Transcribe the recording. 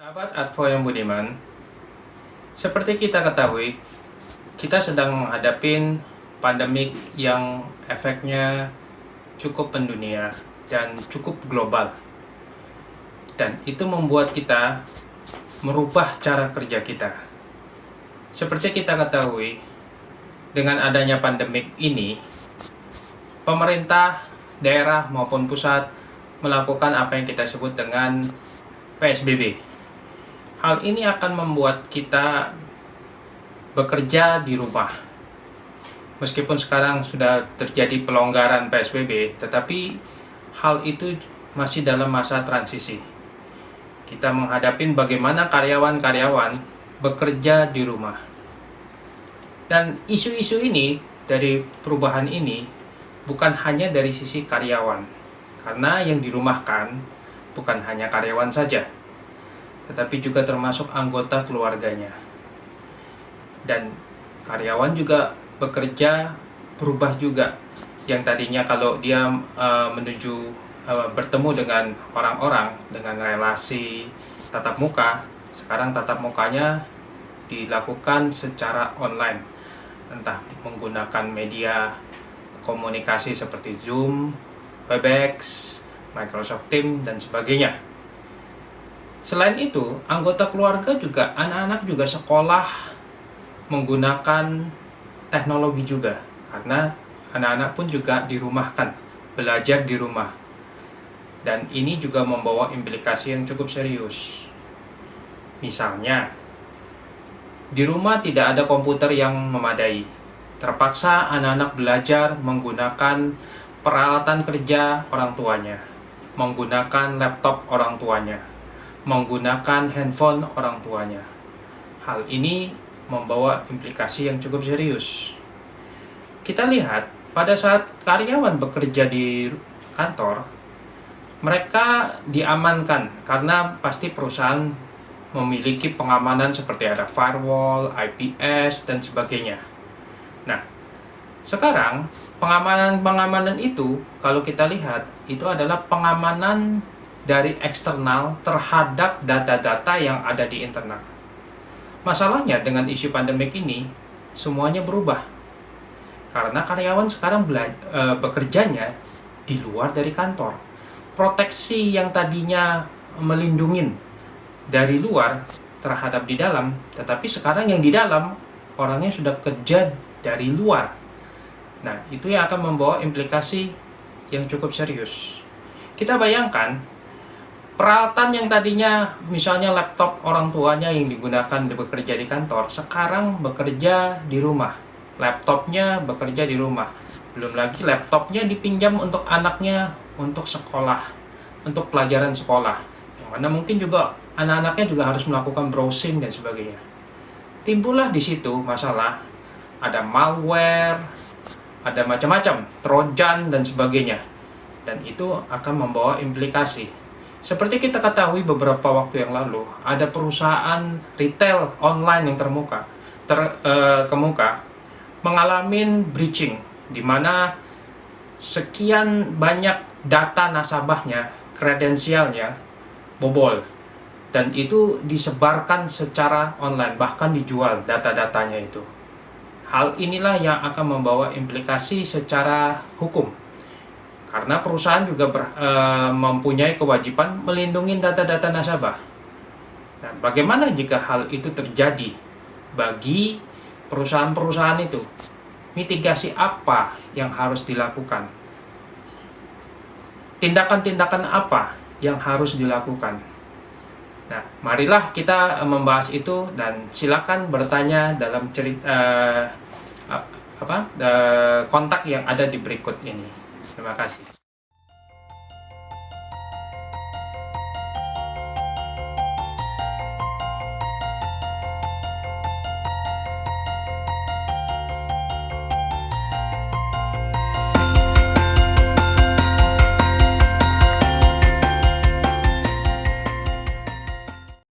Sahabat Advo yang budiman, seperti kita ketahui, kita sedang menghadapi pandemik yang efeknya cukup mendunia dan cukup global. Dan itu membuat kita merubah cara kerja kita. Seperti kita ketahui, dengan adanya pandemik ini, pemerintah, daerah maupun pusat melakukan apa yang kita sebut dengan PSBB. Hal ini akan membuat kita bekerja di rumah. Meskipun sekarang sudah terjadi pelonggaran PSBB, tetapi hal itu masih dalam masa transisi. Kita menghadapi bagaimana karyawan-karyawan bekerja di rumah. Dan isu-isu ini, dari perubahan ini, bukan hanya dari sisi karyawan. Karena yang dirumahkan bukan hanya karyawan saja, tetapi juga termasuk anggota keluarganya. Dan karyawan juga bekerja berubah juga. Yang tadinya kalau dia bertemu dengan orang-orang dengan relasi tatap muka, sekarang tatap mukanya dilakukan secara online, entah menggunakan media komunikasi seperti Zoom, Webex, Microsoft Teams, dan sebagainya. Selain itu, anggota keluarga juga, anak-anak juga sekolah menggunakan teknologi juga. Karena anak-anak pun juga dirumahkan, belajar di rumah. Dan ini juga membawa implikasi yang cukup serius. Misalnya, di rumah tidak ada komputer yang memadai. Terpaksa anak-anak belajar menggunakan peralatan kerja orang tuanya, menggunakan laptop orang tuanya, menggunakan handphone orang tuanya. Hal ini membawa implikasi yang cukup serius. Kita lihat pada saat karyawan bekerja di kantor, mereka diamankan karena pasti perusahaan memiliki pengamanan seperti ada firewall, IPS, dan sebagainya. Nah, sekarang pengamanan itu kalau kita lihat itu adalah pengamanan dari eksternal terhadap data-data yang ada di internal. Masalahnya dengan isu pandemik ini, semuanya berubah. Karena karyawan sekarang bekerjanya di luar dari kantor. Proteksi yang tadinya melindungi dari luar terhadap di dalam, tetapi sekarang yang di dalam, orangnya sudah kerja dari luar. Nah, itu yang akan membawa implikasi yang cukup serius. Kita bayangkan, peralatan yang tadinya misalnya laptop orang tuanya yang digunakan bekerja di kantor, sekarang bekerja di rumah. Laptopnya bekerja di rumah. Belum lagi laptopnya dipinjam untuk anaknya untuk sekolah, untuk pelajaran sekolah. Yang mana mungkin juga anak-anaknya juga harus melakukan browsing dan sebagainya. Timbullah di situ masalah, ada malware, ada macam-macam, trojan dan sebagainya. Dan itu akan membawa implikasi. Seperti kita ketahui beberapa waktu yang lalu, ada perusahaan retail online yang kemuka mengalami breaching, di mana sekian banyak data nasabahnya, kredensialnya bobol, dan itu disebarkan secara online, bahkan dijual data-datanya itu. Hal inilah yang akan membawa implikasi secara hukum. Karena perusahaan juga mempunyai kewajiban melindungi data-data nasabah. Nah, bagaimana jika hal itu terjadi bagi perusahaan-perusahaan itu? Mitigasi apa yang harus dilakukan? Tindakan-tindakan apa yang harus dilakukan? Nah, marilah kita membahas itu, dan silakan bertanya dalam kontak yang ada di berikut ini. Terima kasih.